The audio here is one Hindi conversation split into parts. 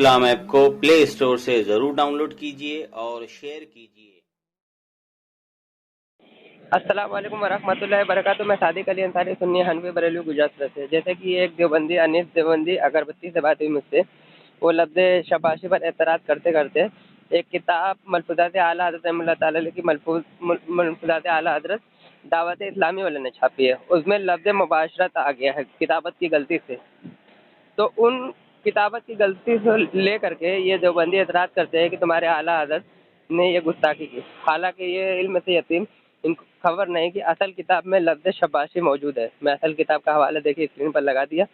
इस्लाम ऐप को प्ले स्टोर से जरूर डाउनलोड कीजिए और शेयर कीजिए। अस्सलाम वालेकुम वरहमतुल्लाहि वबरकातुहू। मैं सादिक अली अंसारी सुन्नी हनफी बरेलवी गुजरात से। जैसे कि एक देवबंदी अनीस देवबंदी अगरबत्ती से बात हुई मुझसे, वो लफ्ज़ शबाशी पर एतराज़ करते करते एक किताब मलफूज़ात आला हज़रत रहमतुल्लाह ताला अलैह की मलफूज़ात आला हज़रत दावत इस्लामी वाले ने छापी है। उसमें लफ्ज़ मुबाशरत आ गया है किताबत की गलती से। तो उन किताबत की गलती से ले करके ये देवबंदी एतराज़ करते हैं कि तुम्हारे आला हज़रत ने ये गुस्ताखी की। हालांकि ये इल्म से यतीम इनको खबर नहीं कि असल किताब में लफ्ज़ शबाशी मौजूद है। मैं असल किताब का हवाला देखिए स्क्रीन पर लगा दिया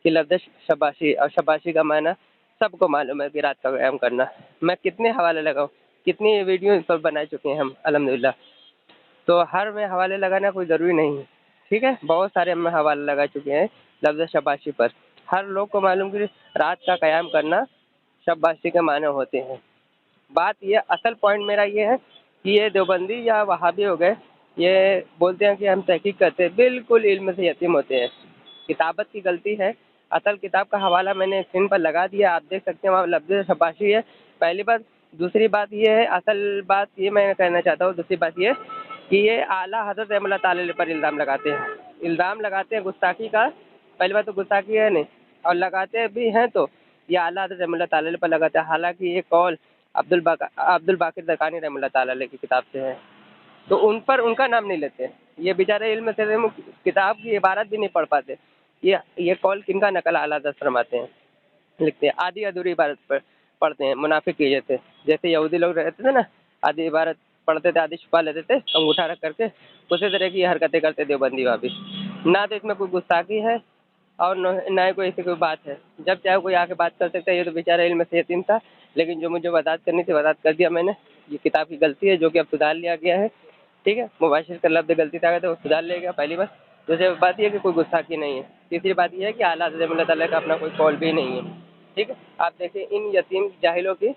कि लफ्ज़ शबाशी, और शबाशी का माना सबको मालूम है कि रात का व्यायाम करना। मैं कितने हवाले लगाऊं, कितनी वीडियो इस पर बना चुके हैं हम अल्हम्दुलिल्लाह। तो हर में हवाले लगाना कोई ज़रूरी नहीं है, ठीक है। बहुत सारे हम हवाले लगा चुके हैं लफ्ज़ शबाशी पर। हर लोग को मालूम कि रात का क़याम करना शबाशी के माने होते हैं। बात ये असल पॉइंट मेरा ये है कि ये देवबंदी या वहाबी हो गए, ये बोलते हैं कि हम तहकीक करते हैं, बिल्कुल इल्म से यतीम होते हैं। किताबत की गलती है। असल किताब का हवाला मैंने स्क्रीन पर लगा दिया, आप देख सकते हैं वहाँ लफ्ज़ शबाशी है, पहली बात। दूसरी बात ये है, असल बात ये मैं कहना चाहता हूँ, दूसरी बात ये कि ये आला हज़रत रहमतुल्लाह ताला अलैह पर इल्ज़ाम लगाते हैं। इल्ज़ाम लगाते हैं गुस्ताखी का। पहली बात तो गुस्ताखी है नहीं, और लगाते भी हैं तो ये आला हज़रत रहमतुल्लाह ताला अलैह पर लगाते हैं। हालांकि ये कौल अब्दुल बाकिर दरकानी रहमतुल्लाह ताला अलैह की किताब से है, तो उन पर उनका नाम नहीं लेते। ये बेचारे इल्म से किताब की इबारत भी नहीं पढ़ पाते। ये कौल किनका नकल आला हज़रत फरमाते हैं, लिखते हैं आधी अधूरी इबारत पर पढ़ते हैं, मुनाफिक की जैसे यहूदी लोग रहते थे ना, आधी इबारत पढ़ते थे, आधी छुपा लेते थे अंगूठा रख करके, उसी तरह की हरकतें करते देवबंदी वाबी। ना तो इसमें कोई गुस्ताखी है और ना ही कोई ऐसी कोई बात है। जब चाहे कोई आके बात कर सकता है। ये तो बेचारा इल्म से यतीम था, लेकिन जो मुझे वज़ाहत करनी थी वज़ाहत कर दिया मैंने। ये किताब की गलती है जो कि अब सुधार लिया गया है, ठीक है। मुबाशिर का लफ्ज़ गलती से आ गया था, वो सुधार लिया गया, पहली बात। दूसरी बात ये है कि कोई गुस्ताखी नहीं है। तीसरी बात ये है कि आला हज़रत रहमतुल्लाह ताला का अपना कोई कौल भी नहीं है, ठीक है। आप देखिए इन यतीम जाहिलों की।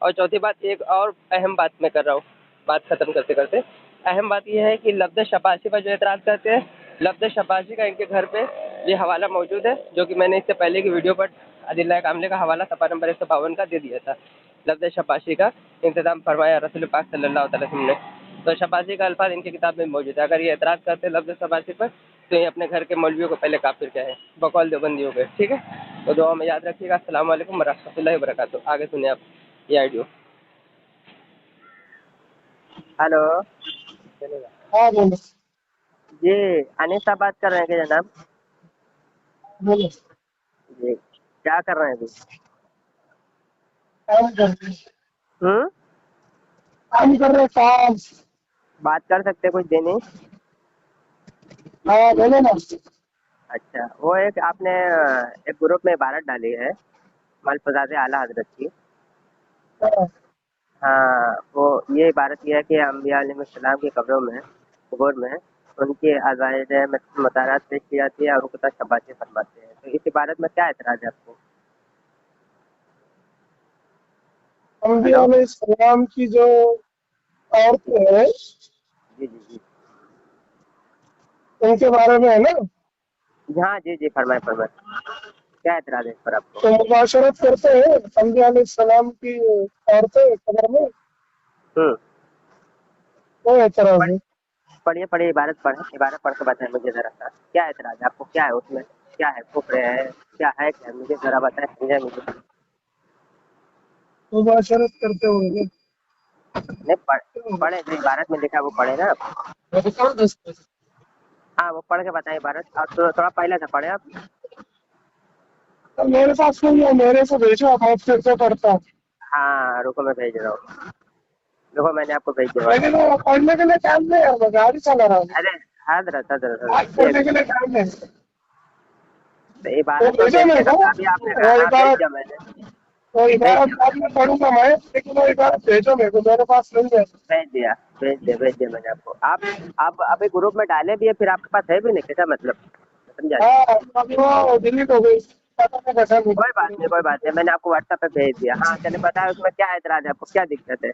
और चौथी बात, एक और अहम बात मैं कर रहा हूँ, बात ख़त्म करते करते। अहम बात यह है कि लफ्ज़ शबाशी पर जो एतराज़ करते हैं, लफ्ज़ शबाशी का इनके घर पे ये हवाला मौजूद है, जो कि मैंने इससे पहले की वीडियो पर अदिल्लाए कामिला का हवाला सफ़ा नंबर 152 का दे दिया था। लफ्ज़ शबाशी का इंतज़ाम फरमाया रसूल पाक सल्लल्लाहु अलैहि वसल्लम ने। तो शबाशी का अल्फाज इनकी किताब में मौजूद है। अगर ये एतराज़ करते हैं लफ्ज़ शबाशी पर, तो ये अपने घर के मौलवियों को पहले काफिर कहें, बकौल देवबंदी हो गए, ठीक है। तो दुआ में याद रखिएगा। अस्सलाम वालेकुम वरहमतुल्लाहि वबरकातुहू। आगे सुनिए आप ये ऑडियो। हेलो, चलेगा? हाँ बोलो। जी, अनीस साहब बात कर रहे हैं क्या जनाब? बोलो। जी, क्या कर रहे हैं अभी? काम कर रहे हम्म, काम कर रहे काम। बात कर सकते हैं कुछ देर नहीं? हाँ बोलो ना। अच्छा, वो एक आपने एक ग्रुप में इबारत डाली है मलफूज़ात आला हज़रत की। हाँ, हाँ, वो ये इबारत ये है कि अम्बिया अलैहिस्सलाम की कब्र में उनकी अज़ाइज़ मतारात पेश की जाती है और उनके साथ शबाशी फरमाते हैं। तो इस इबारत में क्या एतराज़ है आपको? अंबिया हेलो? अलैहिस्सलाम की जो जी औरतें हैं जी जी जी। उनके बारे में है ना, हाँ जी जी, फरमाए फरमाए, क्या एतराज़ है इस पर आपको? तो मुबाशरत करते हैं अंबिया अलैहिस्सलाम की औरतें कब्र में, हम्म, वो एतराज है। पढ़िए पढ़िए, इबारत पढ़ के बताएं मुझे ज़रा सा, क्या एतराज़ है आपको? क्या है उसमें? क्या है, कुफ्र है? क्या है, क्या मुझे ज़रा बताएं, समझाएं मुझे। मुबाशरत करते होंगे। नहीं पढ़े, जो इबारत में लिखा है वो पढ़े ना आप। हाँ, वो पढ़ के बताएं इबारत, और थोड़ा पहले से पढ़े आप। तो मेरे पास नहीं है, मेरे से भेजो, आप फिर से पढ़ता हूँ। हाँ, रुको मैं भेज रहा हूँ। देखो मैंने आपको भेज दिया लेकिन व्हाट्सएप पे। वो पढ़ने के लिए टाइम नहीं है, मैं गाड़ी चला रहा हूँ। अरे हजरत हजरत बात हजरत करने के लिए टाइम नहीं है। तो वो इबारत तो भेजो देखने मेरे का को, था अभी आपने कहा। हाँ, भेज दिया मैंने। वो भेज इबारत दिया बाद में पढ़ूंगा मैं, लेकिन वो इबारत भेजो मेरे को, मेरे पास नहीं है। भेज दिया भेज दिया मैंने आपको। आप अभी ग्रुप में डाले भी है, फिर आपके पास है भी नहीं, कैसा मतलब? समझा नहीं। हाँ, अभी वो डिलीट हो गई, पता नहीं कैसा मुझे। कोई बात नहीं, मैंने आपको व्हाट्सएप पे भेज दिया। हाँ, चलिए बताए उसमें क्या एतराज है आपको, क्या दिक्कत है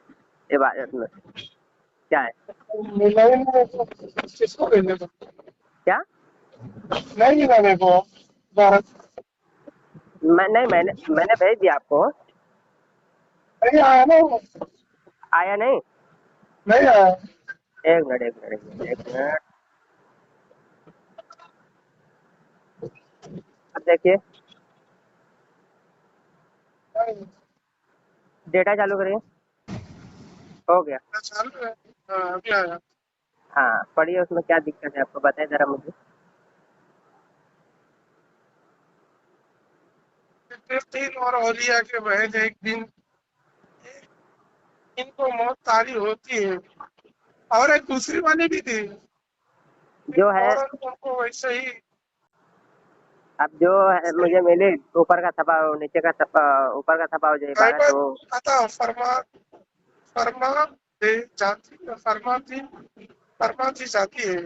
इबारत में, क्या है? नहीं नहीं, किसको भेजने को क्या? नहीं मिला मेरे को इबारत। मैंने मैंने भेज दिया आपको। नहीं आया ना वो, आया नहीं? नहीं आया। एक मिनट एक मिनट एक मिनट एक मिनट। अब देखिए, नहीं, डेटा चालू करिए। हो गया। चालू है। हाँ अभी आया। हाँ पढ़िए, उसमें क्या दिक्कत है आपको बताइए जरा मुझे। फिर 3 और औलिया के बहन एक दिन, इनको मौत तारी होती है। और एक दूसरी वाली भी थी, जो है, और उनको वैसे ही। अब जो है वैसे ही मुझे मिली, ऊपर का थपा नीचे का थपा, ऊपर का थपा हो जाए इबारत गैबत हो। अता फरमा, फरमा दे जाती, फरमा दी जाती है।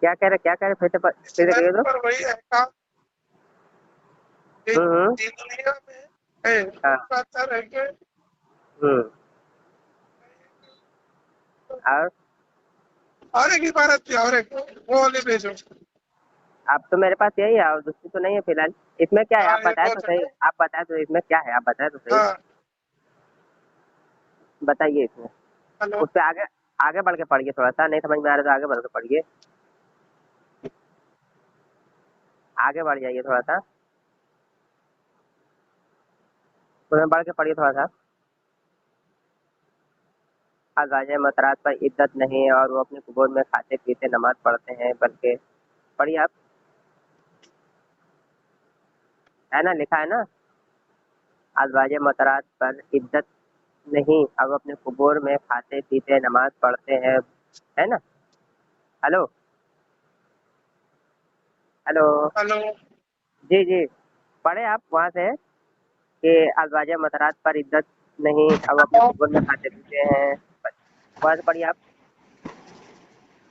क्या कह रहे फिर से कहिए सैन तो। पर वही अहकाम एक हम्म। ही दुनिया में है, हाँ। कहता रह के। हम्म। और और एक इबारत थी, और एक वो वाले भेजो। अब तो मेरे पास यही है और दूसरी तो नहीं है फिलहाल। इसमें क्या है हाँ आप ये बताए तो बहुत सही, है। आप बताए तो इसमें क्या है, आप बताए तो सही। हाँ बताइए इसमें। हेलो। उस पे आगे, आगे बढ़ के पढ़िए, थोड़ा सा नहीं समझ में आ रहा तो आगे बढ़ के पढ़िए। आगे बढ़ जाइए थोड़ा सा, उसमें बढ़ के पढ़िए थोड़ा सा। अज़वाज मतरात पर इद्दत नहीं है और वो अपने कुबूर में खाते पीते नमाज पढ़ते हैं, बल्कि पढ़िए आप। है ना, लिखा है ना, अज़वाज मतरात पर इद्दत नहीं अब अपने कुबूर में खाते पीते नमाज पढ़ते हैं। है ना। हेलो। हेलो। हेलो। जी जी, पढ़े आप वहाँ से कि अज़वाज मतरात पर इद्दत नहीं अब अपने कुबूर में खाते पीते हैं। वहाँ से पढ़िए आप।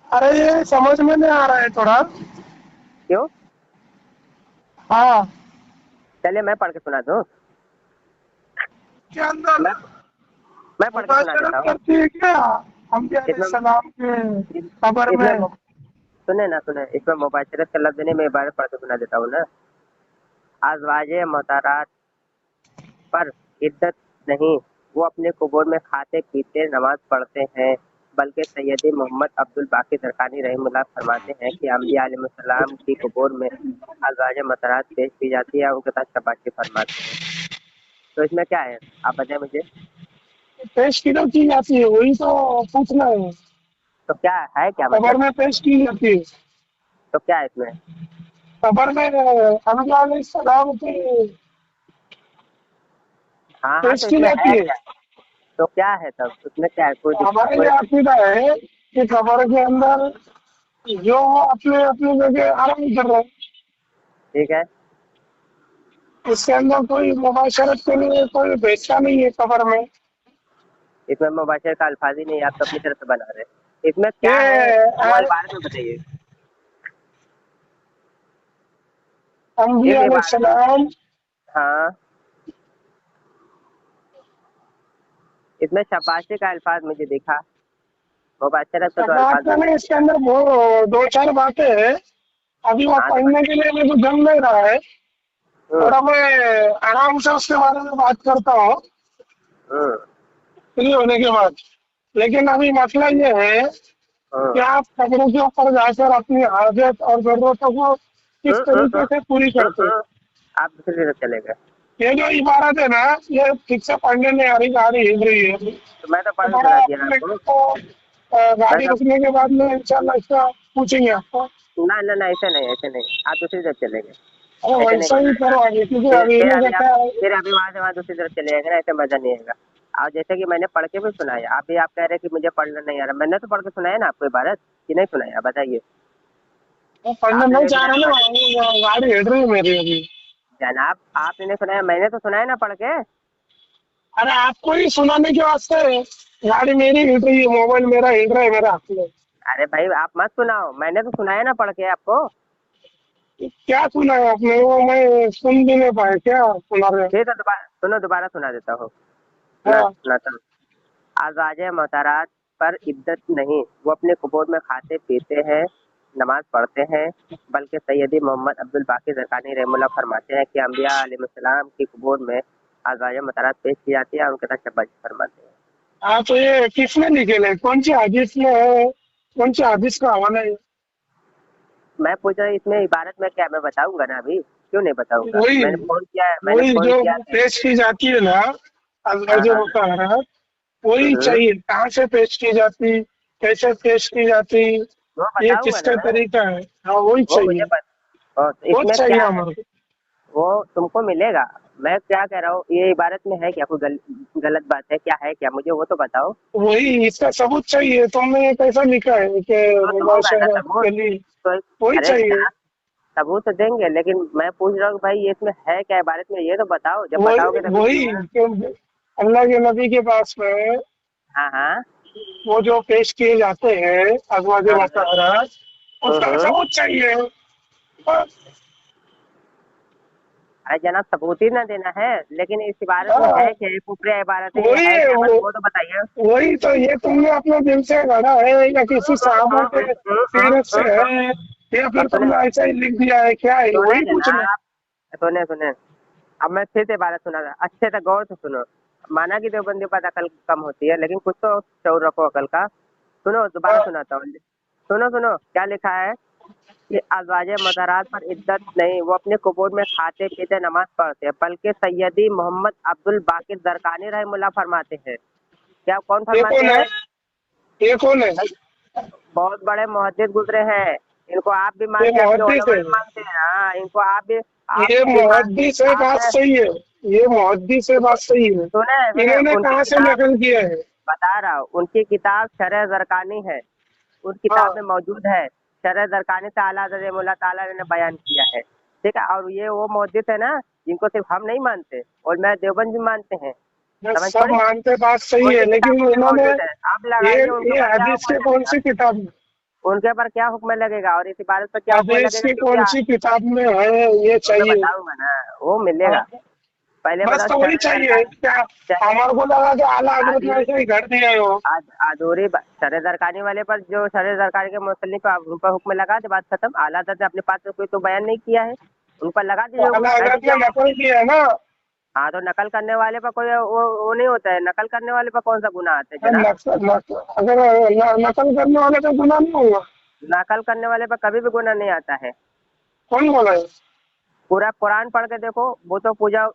अरे ये समझ में नहीं आ रहा है थोड़ा। क्यों? हाँ। चलिए मैं पढ़ के सुना दूँ। के अंदर मैं मैं पढ़ के सुना मुबाशरत देता हूँ। करती है क्या अम्बिया इसमें सलाम के कब्र इसमें में? सुने ना, सुने, इसमें मुबाशरत का लफ्ज़ नहीं, मैं इबारत पढ़ के सुना देता हूँ ना। अज़वाज मोहतरात पर इद्दत नहीं, वो अपने कुबूर में खाते पीते नमाज पढ़ते हैं, बल्कि सैयदी मोहम्मद अब्दुल बाकी दरकानी रहमतुल्लाह फरमाते हैं कि अम्बिया अलैहिस्सलाम की कुबूर में अज़वाज मोहतरात पेश की जाती है, उनके साथ शबाशी फरमाते हैं। तो इसमें क्या है, आप बताएं मुझे। पेश किधर की जाती है वही तो पूछना है। तो क्या है, क्या कब्र मतलब, में पेश की जाती है। तो क्या है इसमें। कब्र में अम्बिया सलाम की हाँ हाँ, पेश तो की इसमें है जाती है। क्या, तो क्या है तब उसमें, क्या है, कोई हमारे कोई ये अकीदा है कि कब्र के अंदर जो वो अपने अपनी जगह आराम कर रहे हैं, ठीक है। उसके अंदर कोई मुबाशरत के लिए कोई भेजता नहीं है कब्र में। इसमें मुबाशर का अल्फाज ही नहीं, आप तो अपनी तरफ से बना रहे हैं। इसमें क्या है, वो ये इबारत में बताइए। एक अम्बिया इबारत। सलाम हाँ, इसमें शबाशी का अल्फाज मुझे दिखा, मुबाशरत का तो अल्फाज में नहीं। इसके अंदर वो 2-4 बातें हैं। अभी वो हाँ तो पढ़ने के लिए मेरे को जम नहीं रहा है। हम्म। थोड़ा मैं आराम से उसके बारे में बात करता हूँ हम्म। फ्री होने के बाद। लेकिन अभी मसला ये है कि हम्म। आप कब्रों के ऊपर जाकर अपनी हाजत और जरूरतों को किस हम्म। तरीके से पूरी करते हैं। हम्म। आप दूसरी तरफ चले गए। ये जो इबारत है ना, ये ठीक से पढ़ने में आ रही हिल रही है। तो मैं तो तो पढ़ के बड़ा सुना दिया ना अपने आपको। को मैं गाड़ी तो, रुकने के बाद में इंशाल्लाह इसका पूछेंगे आपको। ना ना ना, ऐसे नहीं, ऐसे नहीं, आप दूसरी तरफ चले गए। अरे ऐसे नहीं वैसा ही मजा आएगा। करो आगे, क्योंकि फिर अभी फिर इन्हें अभी आप, क्या है। फिर अभी वहां से वहां दूसरी तरफ चले जाएंगे ना, ऐसे मजा नहीं आएगा। और जैसे कि मैंने पढ़ के भी सुनाया, आप भी आप कह रहे हैं कि मुझे पढ़ना नहीं आ रहा, मैंने तो पढ़ के सुनाया ना आपको इबारत, कि नहीं सुनाया, बताइए। वो पढ़ना आपने नहीं नहीं चाह सुनाया रहा तो ना, पढ़, वो गाड़ी हिल रही है मेरी अभी। जनाब आपने नहीं सुनाया, मैंने तो सुनाया ना पढ़ के। अरे आपको ही सुनाने के वास्ते गाड़ी मेरी हिल रही है, मोबाइल मेरा हिल रहा है मेरे हाथ में। अरे भाई आप मत सुनाओ, मैंने तो सुनाया ना पढ़ के आपको। क्या सुना है आपने, वो मैं सुन भी नहीं पाया, क्या सुना रहे हो? ठीक है, दोबारा सुनो, दोबारा सुना देता हूँ। हाँ। सुनाता हूँ। आज़ाज मोहतरात पर इद्दत नहीं, वो अपने कुबूर में खाते पीते हैं, नमाज पढ़ते हैं, बल्कि सैयदी मोहम्मद अब्दुल बाकी ज़रक़ानी रहमतुल्लाह फरमाते हैं कि अंबिया अलैहिस्सलाम की कबूर में अज़वाज मुतहहरात पेश की जाती है और उनके साथ शब्बाशी फरमाते हैं। हाँ, तो ये किसने लिखे, कौन सी हदीस में है, कौन सी हदीस का हवाला है? मैं पूछ रहा इसमें इबारत में क्या, मैं बताऊंगा ना अभी, क्यों नहीं बताऊंगा, वही मैंने वही फोन जो किया था। पेश की जाती है ना, हाँ अज़वाज हाँ। मुतहहरात, वही हम्म, चाहिए। कहाँ से पेश की जाती, कैसे पेश की जाती, वो ये बताऊंगा ना किसका मैं, तरीका है? हाँ, वही वो मुझे चाहिए, और वो इसमें चाहिए क्या है हमारे को। वो तुमको मिलेगा। मैं क्या कह रहा हूँ, ये इबारत में है क्या, कोई गलत बात है क्या, है क्या, मुझे वो तो बताओ। वही इसका सबूत चाहिए। तुमने ये कैसा लिखा है कि तो होगा ना मुबाशरत सबूत। के लिए, तो वही अरे चाहिए। क्या, सबूत तो देंगे, लेकिन मैं पूछ रहा हूँ भाई ये इसमें है क्या इबारत में, ये तो बताओ, जब बताओगे वही तभी वही दूंगा। कि अल्लाह के नबी के पास में हाँ हाँ। वो जो पेश किए जाते हैं अज़वाज हाँ हाँ। मुतहहरात, उसका हम्म। सबूत चाहिए बस। अरे जनाब सबूत ही ना देना है, लेकिन इस इबारत में हाँ, है क्या, ये कुफरी इबारत है, ये वही है है क्या, बस वो, वो तो बताइए। वही तो, ये तुमने अपने दिल से गढ़ा है या किसी साहबा के सीरत से है, या अब फिर सुने, तुमने ऐसा ही लिख दिया है, क्या है सुने वही पूछना। जनाब, सुने सुने, अब मैं फिर से इबारत सुना था, अच्छे से गौर से सुनो। माना कि देवबंदियों पर अकल कम होती है, लेकिन कुछ तो शऊर रखो अकल का। सुनो, दोबारा हाँ, सुनाता हूँ। सुनो सुनो क्या लिखा है कि अज़वाज मुतहहरात पर इद्दत नहीं, वो अपने कबूर में खाते पीते नमाज पढ़ते हैं, बल्कि सैयदी मोहम्मद अब्दुल बाकी ज़रक़ानी रहमतुल्लाह फरमाते हैं। क्या, कौन ये फरमाते कौन है, हैं? ये कौन है? भाई, बहुत बड़े मुहद्दिस गुजरे हैं, इनको आप भी ये मानते हैं, अपने मुहद्दिस उलमा है, भी मानते हैं। हाँ, इनको आप ये भी मानते मुहद्दिस है, बात आप। सही है, ये मुहद्दिस है, बात सही है। सुने सुने, इन्होंने उनकी कहाँ से किताब नकल किया है? बता रहा हूँ, उनकी किताब शरह ज़रक़ानी है, उस किताब हाँ, में मौजूद है। शरह ज़रक़ानी से आला हज़रत मौला ताला ने बयान किया है, ठीक है। और ये वो मुहद्दिस है ना, जिनको सिर्फ हम नहीं मानते, और मैं देवबंद भी मानते हैं, बस समझ सब पड़ी। मानते, बात सही है, उनकी लेकिन किताबों में इन्होंने मौजूद है, आप ये लगाइए उनके ये ऊपर क्या हदीस हुक्म की कौन लगेगा, सी किताब में, उनके ऊपर क्या हुक्म लगेगा, और इस इबारत पर क्या हुक्म हदीस लगेगा, की क्योंकि कौन सी किताब में है, ये वो मैं चाहिए। बताऊंगा ना, वो मिलेगा। हाँ, पहले बस बताओ तो वही शरह चाहिए ज़रक़ानी, क्या? शरह हमारे को लगा कि आला हजरत ने अधूरी ऐसे ही कर दिया है वो। शरह ज़रक़ानी वाले पर, जो शरह ज़रक़ानी के मुसन्निफ़ है, आप उन पर हुक्म लगा दे, बात खत्म। आला हज़रत ने अपने पास से कोई तो बयान नहीं किया है, उन पर लगा तो दीजिए आला हुक्म, कह हजरत दीजिए ने वो। नकल किया है ना। हाँ, तो नकल करने वाले पर कोई वो नहीं होता है, नकल करने वाले पर कौन सा गुनाह आता है जनाब। अगर नकल करने वाले तो गुनाह नहीं होगा। नकल करने वाले पर कभी भी गुनाह नहीं आता है। कौन बोला है? पूरा कुरान पढ़ के देखो, बुतों पूजा,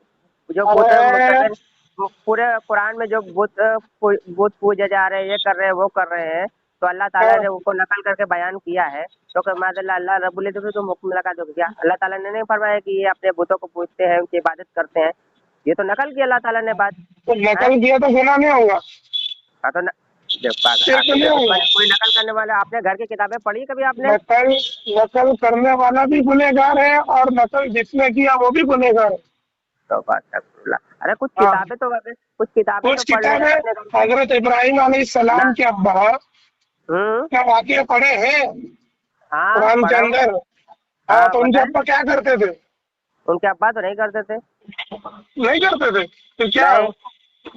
जो बुत अरे, मतलब पूरे कुरान में जो बुत पूजे जा रहे हैं, ये कर रहे हैं, वो कर रहे हैं, तो अल्लाह ताला हाँ, ने उनको नकल करके बयान किया है। तो कि माज़अल्लाह अल्लाह रब्बुल इज़्ज़त तुम हुक्म लगा दोगे क्या? अल्लाह ताला ने नहीं फरमाया कि ये अपने बुतों को पूजते हैं, उनकी इबादत करते हैं। ये तो नकल किया अल्लाह ताला ने बात तो है। नकल किया तो गुनाह नहीं होगा, हाँ तो देखो पागल, फिर तो आपने नहीं देखो होगा। कोई नकल करने वाला, आपने घर की किताबें पढ़ी कभी आपने? नकल नकल करने वाला भी गुनहगार है, और नकल जिसने किया वो भी गुनहगार है। तो बात अरे हाँ, कुछ किताबें तो कुछ पढ़ लेना किताबें अपने घर की हजरत इब्राहिम ना। अलैहिस्सलाम के अब्बा हम्म। का वाकया पढ़े हैं हाँ कुरान के पढ़ा हूँ। अंदर। हाँ, हाँ तो उनके बताए, अब्बा क्या करते थे? उनके अब्बा तो नहीं करते थे। नहीं करते थे, तो क्या नहीं,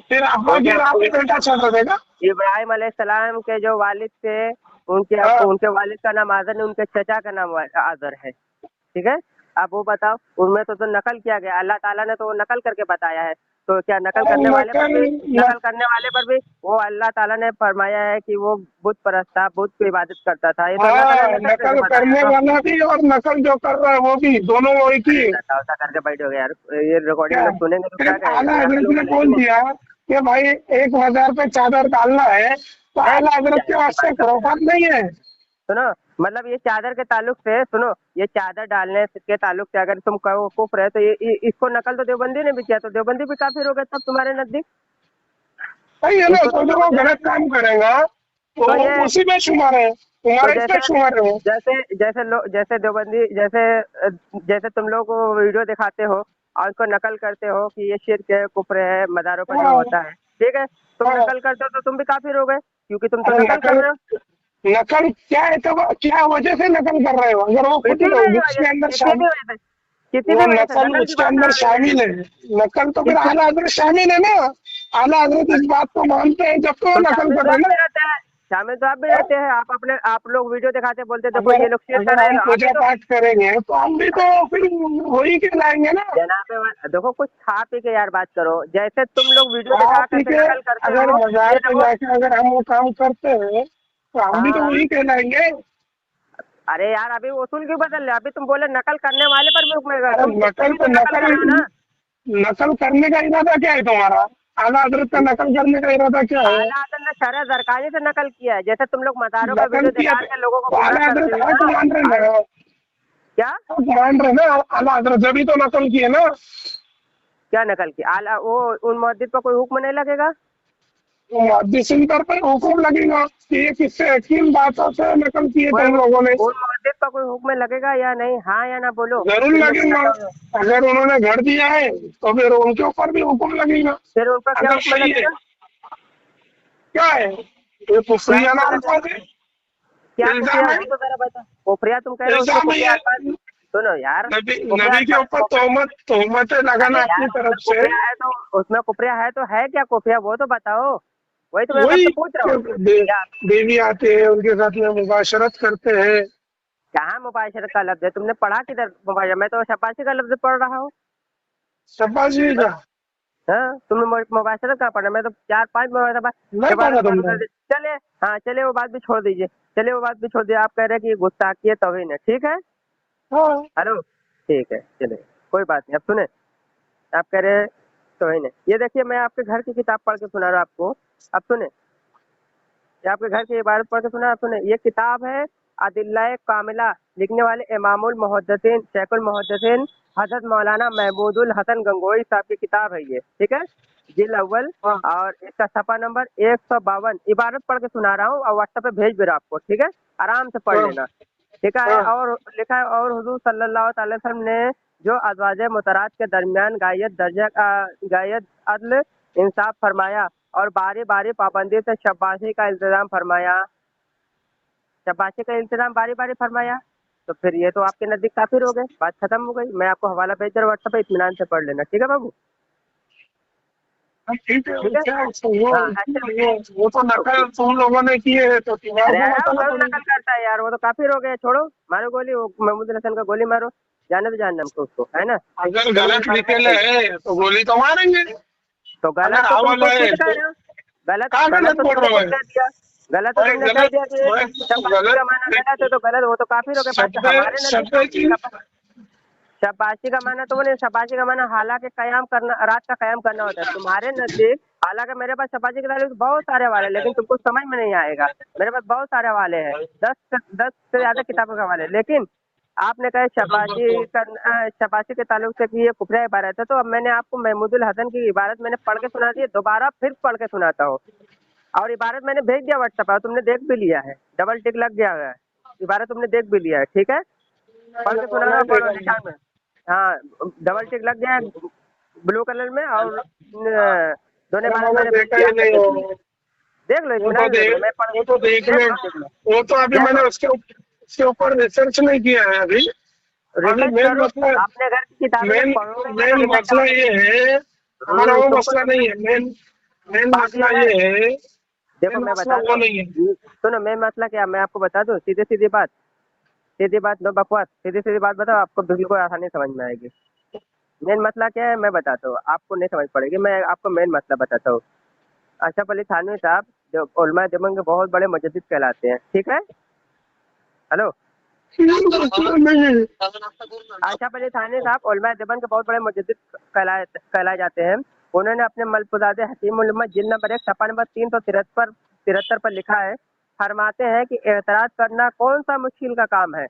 फिर अब्बा उनके की राह पे बेटा चल रहे थे क्या? इब्राहिम अलैहिस्सलाम के जो वालिद थे, उनके हाँ, उनके वालिद का नाम आजर नहीं, उनके चचा का नाम आजर है, ठीक है। अब वो बताओ, उनमें तो नकल किया गया, अल्लाह ताला ने तो वो नकल करके बताया है। तो क्या नकल और करने वाले पर नकल भी, न, नकल करने वाले पर भी वो अल्लाह ताला ने फरमाया है कि वो बुत परस्त था, बुत की इबादत करता था, ये तो अल्लाह ताला ने हाँ, नकल करके नकल बताया करने तो। वाला भी और नकल जो कर रहा है वो भी, दोनों वो एक ही अरे है। नशा वशा करके बैठोगे यार, ये रिकॉर्डिंग क्या, लोग सुनेंगे तो फिर क्या कहेंगे, आला फिर हम हजरत लोग ने गलत बोल नहीं। दिया कि भाई 1,000 पे चादर डालना है, तो है आला हजरत के जाहिल सी वास्ते बात करते हैं। खुराफात नहीं है। सुनो, मतलब ये चादर के ताल्लुक से सुनो, ये चादर डालने के ताल्लुक से अगर तुम कहो कुफ्र है, तो इसको नकल तो देवबंदी ने भी किया, तो देवबंदी भी काफिर हो गए तब तुम्हारे नजदीक। सही है ना, इसको तो तुमने जो वो मुझे, गलत काम करेगा तो वो ये, उसी में शुमार है, तो तुम्हारा इसमें जैसे शुमार है वो। जैसे जैसे लोग, जैसे देवबंदी, जैसे तुम लोग को वीडियो दिखाते हो और उसको नकल करते हो कि ये शिर्क है, कुफ्र है, मज़ारों पर जो हाँ, होता है, ठीक है, तुम हाँ, नकल करते हो तो तुम भी काफिर हो गए, क्योंकि तुम तो अरे नकल कर नकल, रहे हो। नकल क्या है, तो क्या वजह से नकल कर रहे हो? अगर वो खुद किसी भी उसके वजह अंदर किसी भी शामिल, वजह से किसी वो भी वजह से नकल नकल की उसके बात अंदर कहाँ गई है। शामिल है, नकल तो फिर किस आला हजरत शामिल है ना। आला हजरत इस बात को मानते हैं जब तो वो तो नकल शामिल कर रहे हैं जाते ना। रहते हैं, शामिल तो आप भी रहते हैं, आप लोग वीडियो दिखाते बोलते देखो अगर ये लोग शेयर कर अगर रहे हम हैं, आप भी पूजा तो पाठ करेंगे तो हम भी तो फिर वही कहलाएंगे ना। जनाब देखो कुछ खा पी के यार बात करो, जैसे तुम लोग वीडियो दिखा आप ही करके के नकल करते अगर हो, मजार ये पे देखो। जाके अगर हम वो काम करते हैं तो हम भी तो हाँ, वही कहलाएंगे। अरे यार अभी उसूल क्यों बदल रहे, अभी तुम बोले नकल करने वाले पर भी हुक्म, अरे तुम नकल भी पे तो नकल कर नकल, रहे हो ना। नकल करने का इरादा क्या है तुम्हारा? आला हजरत का नकल करने का इरादा क्या है? आला हजरत ने शरह जरकानी से नकल किया है, जैसे तुम लोग मज़ारों का नकल वीडियो किया दिखा के लोगों को तो गुमराह आला हजरत करते हो है तो मान रहे ना। ना, क्या तो मान रहे ना आला हजरत जब ही तो नकल किए ना। क्या नकल की? आला वो उन मुहद्दिस पर कोई हुक्म नहीं लगेगा? तो मुहद्दिसीन पर हुक्म लगेगा कि ये किससे हकीम बातों से नकल किए कोई तुम लोगों ने। उन मुहद्दिस पर कोई हुक्म लगेगा या नहीं? हाँ या ना बोलो, जरूर फिर मैं लगेगा। सुनाता हूँ। अगर उन्होंने घर दिया है तो फिर उनके ऊपर भी हुक्म लगेगा। फिर उन पर क्या अगर हुक्म सही है, लगेगा? क्या है ये क्या कुफरियाना हुक्म लगेगा? अल्फाज है। क्या कुफरिया, इल्जाम है, वो तो जरा बता। कुफरिया तुम कह रहे हो, उसमें इल्जाम है कुफरिया ये। अल्फाज। सुनो यार, नबी कुफरिया नबी के अल्फाज ऊपर तोहमतें अरे लगाना अपनी यार तरफ से। उसमें कुफरिया है तो है क्या कुफरिया, वो तो बताओ। वही तो मैं वही आपसे पूछ रहा कि हूँ। क्या बीवी आते हैं उनके साथ में मुबाशरत करते हैं। कहाँ मुबाशरत का लफ्ज है? तुमने पढ़ा किधर मुबाशरत? मैं तो शबाशी का लफ्ज पढ़ रहा हूँ। शब्बाजी का हाँ, तुमने मुबाशरत कहाँ पढ़ा? मैं तो 4-5 नहीं शबारत पढ़ा तुमने। चले। हाँ चले, वो बात भी छोड़ दीजिए। चलिए वो बात भी छोड़ दीजिए, आप कह रहे हैं कि ये गुस्ताखी है तौहीन है, ठीक है। हाँ हेलो, ठीक है चलिए, कोई बात नहीं। अब सुने, आप कह रहे हैं तौहीन है, ये देखिए मैं आपके घर की किताब पढ़ के सुना रहा हूँ आपको। अब सुने, ये आपके घर की इबारत पढ़ के सुना। आप सुने, ये किताब है अदिल्लाए कामिला, लिखने वाले इमामुल मुहद्दिसीन शेखुल मुहद्दिसीन हजरत मौलाना महमूदुल हसन गंगोई साहब की किताब है ये, ठीक है। जिल अव्वल, हाँ और इसका सफ़ा नंबर 152। इबारत पढ़ के सुना रहा हूँ और व्हाट्सएप पे भेज भी रहा हूँ आपको, ठीक है। आराम से पढ़ हाँ लेना। लिखा है, हाँ और लिखा है, और हुजूर सल्लल्लाहु अलैहि वसल्लम ने जो अज़वाज मुतरात के दरमियान गायत अदल इंसाफ फरमाया और बारी बारी पाबंदी से शबाशी का इंतजाम फरमाया, शबाशी का इंतजाम बारी बारी फरमाया, तो फिर ये तो आपके नज़दीक काफिर हो गए, बात खत्म हो गई। मैं आपको हवाला भेज रहा हूँ व्हाट्सएप पे, इत्मीनान से पढ़ लेना, ठीक है बाबू। हाँ, ठीक है। ठीक है। क्या हाँ ऐसे। वो तो नकल तुम लोगों ने किए है तो अरे तुम्हारे को यार वो बताना कौन नकल पड़ेगा। करता है यार, वो तो काफिर हो गए, छोड़ो। मारो गोली, वो महमूद हसन का गोली मारो, जाने दो जान हमको उसको, है ना। अगर चलो मैं गलत लिखे भेज रहा है तो गोली तो मारेंगे। तो गलत अगर तो तुम अवल खुद है कह तो रहे हो। गलत क्या गलत गलत तो बोल तुमने रहा हूँ खुद कह दिया। गलत तो मैं तुमने कह गलत दिया कि मैं शबाशी गलत का माना गलत है, तो गलत, वो तो काफिर हो गए। बात शब्द हमारे नजदीक शब्द तो की शबाशी का माना तो वो नहीं, शबाशी का माना हालांकि कयाम करना, रात का कयाम करना होता है तुम्हारे नजदीक। हालांकि मेरे पास शबाशी के ताल्लुक बहुत सारे हवाले हैं, लेकिन तुमको समझ में नहीं आएगा। मेरे पास बहुत सारे हवाले हैं, 10 से ज्यादा किताबों के हवाले, लेकिन आपने कहा शबाशी के ताल्लुक से कि ये कुफरिया इबारत है, तो अब मैंने आपको महमूदुल हसन की इबारत मैंने पढ़ के सुना दी है, दोबारा फिर पढ़ के सुनाता हूँ। और इबारत मैंने भेज दिया व्हाट्सएप पर, तुमने देख भी लिया है, डबल टिक लग गया है, इबारत तुमने देख भी लिया है, ठीक है। पढ़ के सुना रहा हूँ, पढ़ो निशान में। हाँ, डबल टिक लग गया है ब्लू कलर में, और दोनों इबारत मैंने मैंने भेज देखा दिया, ही आपने नहीं देख ली। हो। देख लो, वो तो इत्मीनान से देख लो, देख मैं पढ़, वो तो देखने देख लो देख लो वो तो अभी देख मैंने लो। उसके ऊपर रिसर्च नहीं किया है अभी। अभी रिसर्च मेन करो, मसला अपने घर की किताबें जब मेन पढ़ोगे ना मेन तभी मैं क्या मसला ये है। हमारा वो तुमको मसला नहीं है। मेन मेन बाकी मसला अगर ये है। देखो मेन मैं मसला बताता वो हूँ, नहीं है। सुनो, मैं मसला क्या, मैं आपको बता दूँ, सीधे सीधी बात, नो बकवास, सीधी सीधी बात बताओ, आपको बिल्कुल आसानी समझ में आएगी। मेन मसला क्या है मैं बताता हूँ, आपको नहीं समझ पड़ेगी, मैं आपको मेन मसला बताता हूँ। अशरफ अली थानवी साहब जो उलमा देवबंद के बहुत बड़े मुजद्दिद कहलाते हैं, ठीक है। हेलो, मसला नहीं है। अशरफ अली थानवी साहब उलमा देवबंद के बहुत बड़े मुजद्दिद कहलाए जाते हैं। उन्होंने अपने मलफूजात हकीम उल उम्मत जिल्द नंबर 1 सफ़ा नंबर 373 पर लिखा है, फरमाते हैं कि एतराज करना कौन सा मुश्किल का काम है,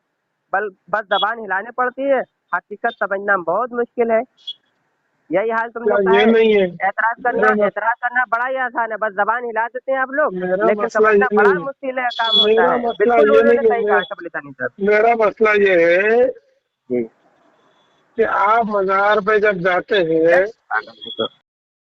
बस जबान हिलानी पड़ती है, हकीकत समझना बहुत मुश्किल है। यही हाल तुम क्या लोग का ये है। नहीं है? एतराज करना बड़ा ही आसान है, बस जबान हिला देते हैं आप लोग, मेरा लेकिन मसला समझना ये बड़ा नहीं है। मुश्किल है, काम होता मेरा है। मसला बिल्कुल ये उन्होंने नहीं सही कहा है। आशरफ अली थानवी साहब। मेरा मसला ये है जी। कि आप मजार पे जब जाते हैं पागल है तो।